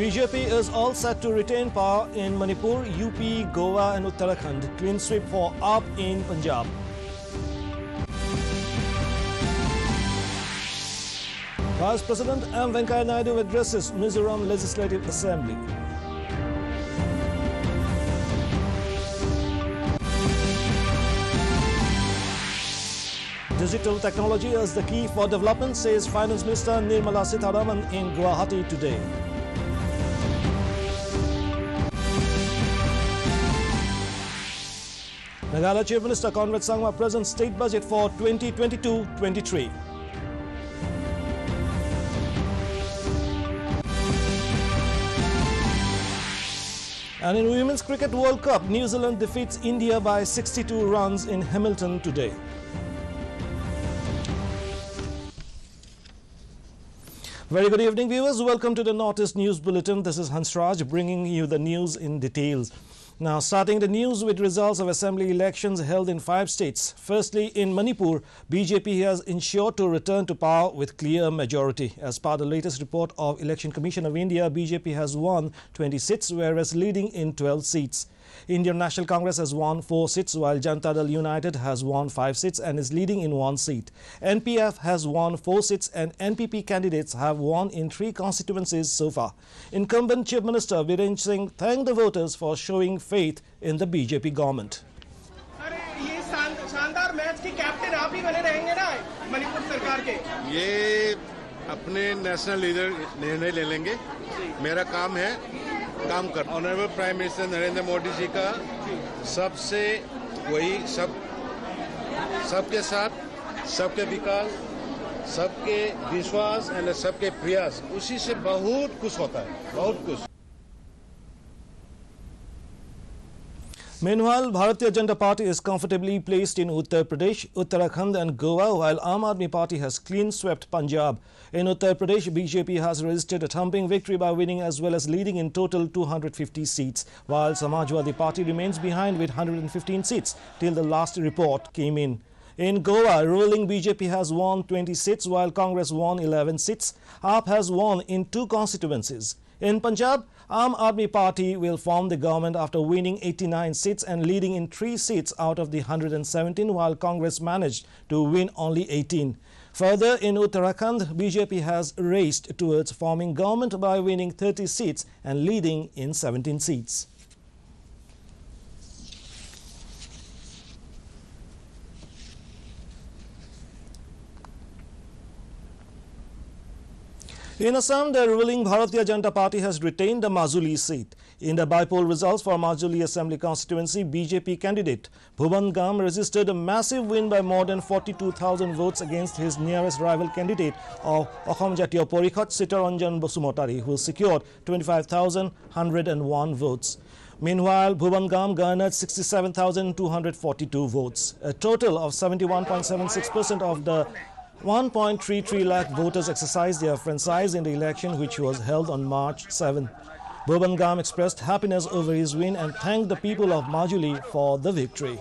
BJP is all set to retain power in Manipur, UP, Goa and Uttarakhand. Clean sweep for AAP in Punjab. Vice President M. Venkaiah Naidu addresses Mizoram Legislative Assembly. Digital technology is the key for development, says Finance Minister Nirmala Sitharaman in Guwahati today. Meghalaya Chief Minister Conrad Sangma presents state budget for 2022-23. And in Women's Cricket World Cup, New Zealand defeats India by 62 runs in Hamilton today. Very good evening, viewers. Welcome to the Northeast News Bulletin. This is Hansraj bringing you the news in details. Now, starting the news with results of assembly elections held in 5 states. Firstly, in Manipur, BJP has ensured to return to power with clear majority. As per the latest report of Election Commission of India, BJP has won 20 seats, whereas leading in 12 seats. Indian National Congress has won 4 seats, while Janata Dal United has won 5 seats and is leading in 1 seat. NPF has won 4 seats and NPP candidates have won in 3 constituencies so far. Incumbent Chief Minister Virendra Singh thanked the voters for showing faith in the BJP government. शानदार match के captain आप ही बने रहेंगे ना मणिपुर सरकार के ये अपने नेशनल लीडर निर्णय ले लेंगे मेरा काम है काम कर honourable prime minister Narendra Modi ji का सबसे वही सबके साथ सबके विकास सबके विश्वास और सबके प्रयास उसी से बहुत कुछ होता है बहुत कुछ. Meanwhile, Bharatiya Janata Party is comfortably placed in Uttar Pradesh, Uttarakhand and Goa, while Aam Aadmi Party has clean swept Punjab. In Uttar Pradesh, BJP has registered a thumping victory by winning as well as leading in total 250 seats, while Samajwadi Party remains behind with 115 seats till the last report came in. In Goa, ruling BJP has won 20 seats, while Congress won 11 seats. AAP has won in 2 constituencies. In Punjab, Aam Aadmi Party will form the government after winning 89 seats and leading in 3 seats out of the 117, while Congress managed to win only 18. Further, in Uttarakhand, BJP has raced towards forming government by winning 30 seats and leading in 17 seats. In Assam, the ruling Bharatiya Janata Party has retained the Majuli seat. In the by-poll results for Majuli Assembly constituency, BJP candidate Bhuban Gam registered a massive win by more than 42,000 votes against his nearest rival candidate of Akhom Jatiya Porikhat, Sitaranjan Basumotari, who secured 25,101 votes. Meanwhile, Bhuban Gam garnered 67,242 votes. A total of 71.76% of the 1.33 lakh voters exercised their franchise in the election, which was held on March 7. Bhuban Gam expressed happiness over his win and thanked the people of Majuli for the victory.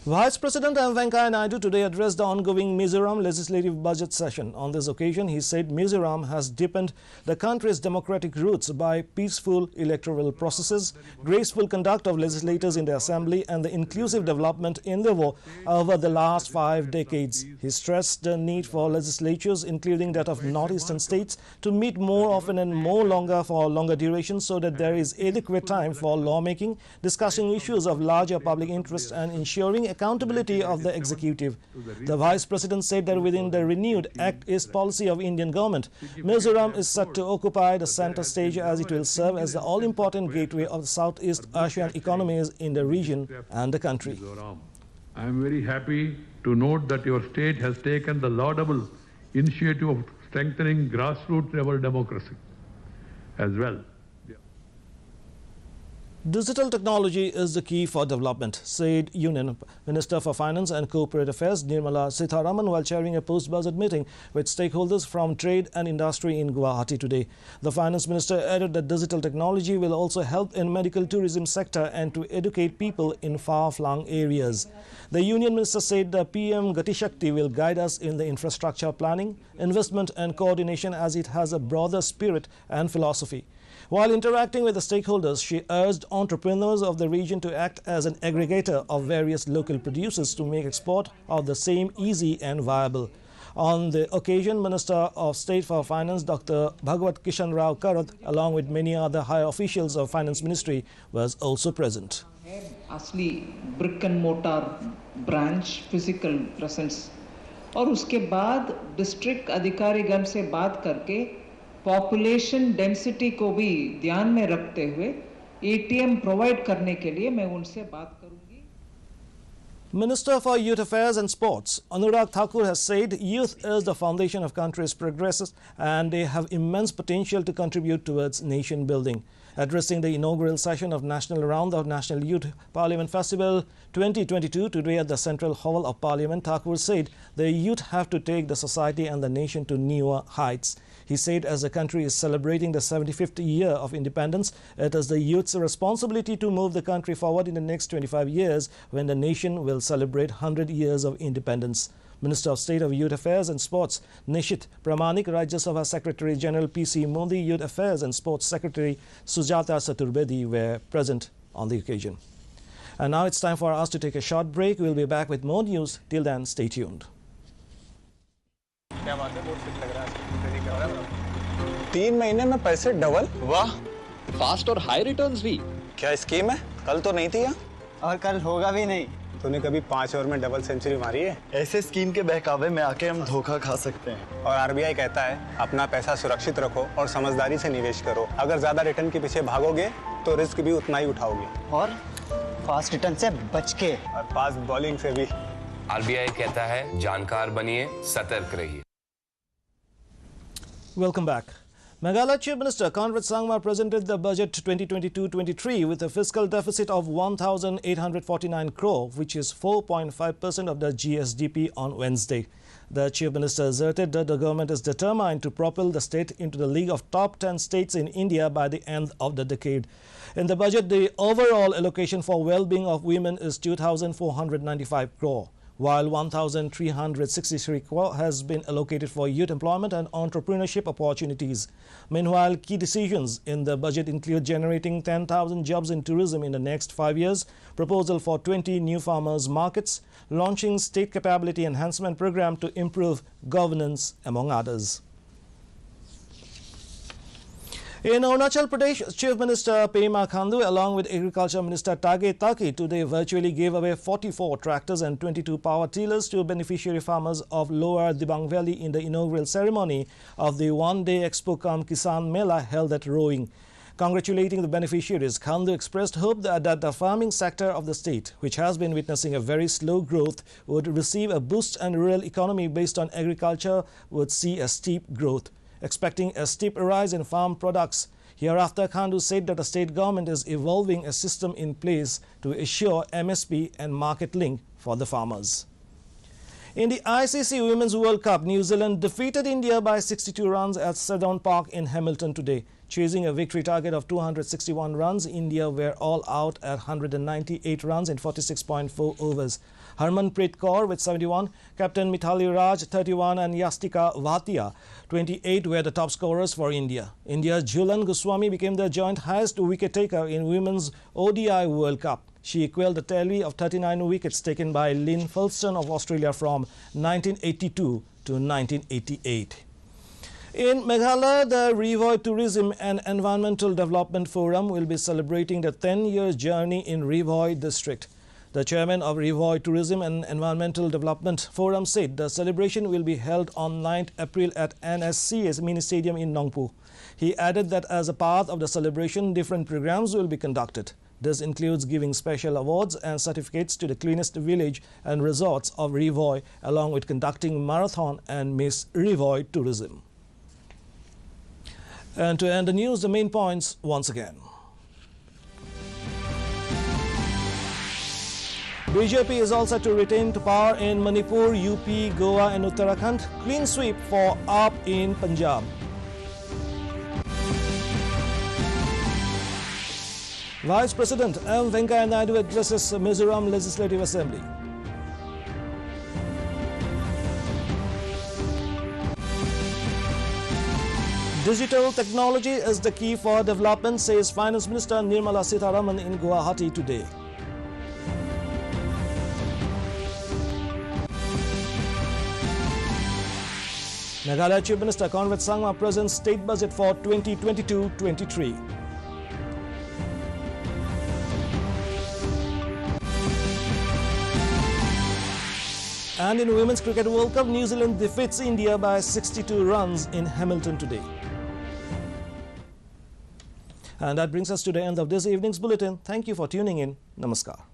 Vice President M. Venkaiah Naidu today addressed the ongoing Mizoram legislative budget session. On this occasion, he said Mizoram has deepened the country's democratic roots by peaceful electoral processes, graceful conduct of legislators in the assembly and the inclusive development in the war over the last 5 decades. He stressed the need for legislatures, including that of northeastern states, to meet more often and more longer for longer duration so that there is adequate time for lawmaking, discussing issues of larger public interest and ensuring accountability of the executive. The Vice President said that within the renewed Act East policy of Indian government, Mizoram is set to occupy the center stage as it will serve as the all-important gateway of the Southeast Asian economies in the region and the country. I am very happy to note that your state has taken the laudable initiative of strengthening grassroots level democracy as well. Digital technology is the key for development, said Union Minister for Finance and Corporate Affairs Nirmala Sitharaman while chairing a post-budget meeting with stakeholders from trade and industry in Guwahati today. The Finance Minister added that digital technology will also help in medical tourism sector and to educate people in far-flung areas. The Union Minister said the PM Gati Shakti will guide us in the infrastructure planning, investment and coordination as it has a broader spirit and philosophy. While interacting with the stakeholders, she urged entrepreneurs of the region to act as an aggregator of various local producers to make export of the same easy and viable. On the occasion, Minister of State for Finance Dr. Bhagwat Kishan Rao Karat, along with many other high officials of Finance Ministry, was also present. असली brick and mortar branch physical presence और उसके बाद district अधिकारीगण से बात करके population density को भी ध्यान में रखते हुए एटीएम प्रोवाइड करने के लिए मैं उनसे बात करूंगी. Minister for Youth Affairs and Sports Anurag Thakur has said youth is the foundation of country's progress and they have immense potential to contribute towards nation building. Addressing the inaugural session of National Round of National Youth Parliament Festival 2022 today at the Central Hall of Parliament, Thakur said the youth have to take the society and the nation to newer heights. He said as the country is celebrating the 75th year of independence, it is the youth's responsibility to move the country forward in the next 25 years when the nation will celebrate 100 years of independence. Minister of State of Youth Affairs and Sports Nishit Pramanik, Rajya Sabha Secretary General PC Modi, Youth Affairs and Sports Secretary Sujata Saturbedi were present on the occasion. And now it's time for us to take a short break. We'll be back with more news. Till then, stay tuned. 3 महीने में पैसे double. वाह, fast और high returns भी. क्या scheme है? कल तो नहीं थी यहाँ. और कल होगा भी नहीं. तूने कभी 5 ओवर में डबल सेंचुरी मारी है? ऐसे स्कीम के बहकावे में आके हम धोखा खा सकते हैं. और आरबीआई कहता है अपना पैसा सुरक्षित रखो और समझदारी से निवेश करो. अगर ज्यादा रिटर्न के पीछे भागोगे तो रिस्क भी उतना ही उठाओगे. और फास्ट रिटर्न से बच के. और फास्ट बॉलिंग से भी. आरबीआई कहता है जानकार बनिए, सतर्क रहिए. Welcome back. Meghalaya Chief Minister Conrad Sangma presented the budget 2022-23 with a fiscal deficit of 1,849 crore, which is 4.5% of the GSDP on Wednesday. The Chief Minister asserted that the government is determined to propel the state into the league of top 10 states in India by the end of the decade. In the budget, the overall allocation for well-being of women is 2,495 crore. While 1,363 crore has been allocated for youth employment and entrepreneurship opportunities. Meanwhile, key decisions in the budget include generating 10,000 jobs in tourism in the next 5 years, proposal for 20 new farmers' markets, launching state capability enhancement program to improve governance, among others. In Arunachal Pradesh, Chief Minister Pema Khandu along with Agriculture Minister Tage Taki today virtually gave away 44 tractors and 22 power tillers to beneficiary farmers of Lower Dibang Valley in the inaugural ceremony of the one-day Expo Kam Kisan Mela held at Rowing. Congratulating the beneficiaries, Khandu expressed hope that the farming sector of the state, which has been witnessing a very slow growth, would receive a boost and rural economy based on agriculture would see a steep growth. Expecting a steep rise in farm products. Hereafter, Khandu said that the state government is evolving a system in place to assure MSP and market link for the farmers. In the ICC Women's World Cup, New Zealand defeated India by 62 runs at Seddon Park in Hamilton today. Chasing a victory target of 261 runs, India were all out at 198 runs in 46.4 overs. Harmanpreet Kaur with 71, Captain Mithali Raj 31 and Yastika Bhatia 28 were the top scorers for India. India's Jhulan Goswami became the joint highest wicket taker in Women's ODI World Cup. She equaled the tally of 39 wickets taken by Lynn Fulston of Australia from 1982 to 1988. In Meghalaya, the Rivoy Tourism and Environmental Development Forum will be celebrating the 10-year journey in Rivoy district. The chairman of Rivoy Tourism and Environmental Development Forum said the celebration will be held on 9th April at NSCS Mini Stadium in Nongpu. He added that as a part of the celebration, different programs will be conducted. This includes giving special awards and certificates to the cleanest village and resorts of Rivoy, along with conducting marathon and Miss Rivoy Tourism. And to end the news, the main points once again. BJP is all set to retain power in Manipur, UP, Goa and Uttarakhand. Clean sweep for AAP in Punjab. Vice President M. Venkaiah Naidu addresses Mizoram Legislative Assembly. Digital technology is the key for development, says Finance Minister Nirmala Sitharaman in Guwahati today. Meghalaya Chief Minister Conrad Sangma presents state budget for 2022-23. And in Women's Cricket World Cup, New Zealand defeats India by 62 runs in Hamilton today. And that brings us to the end of this evening's bulletin. Thank you for tuning in. Namaskar.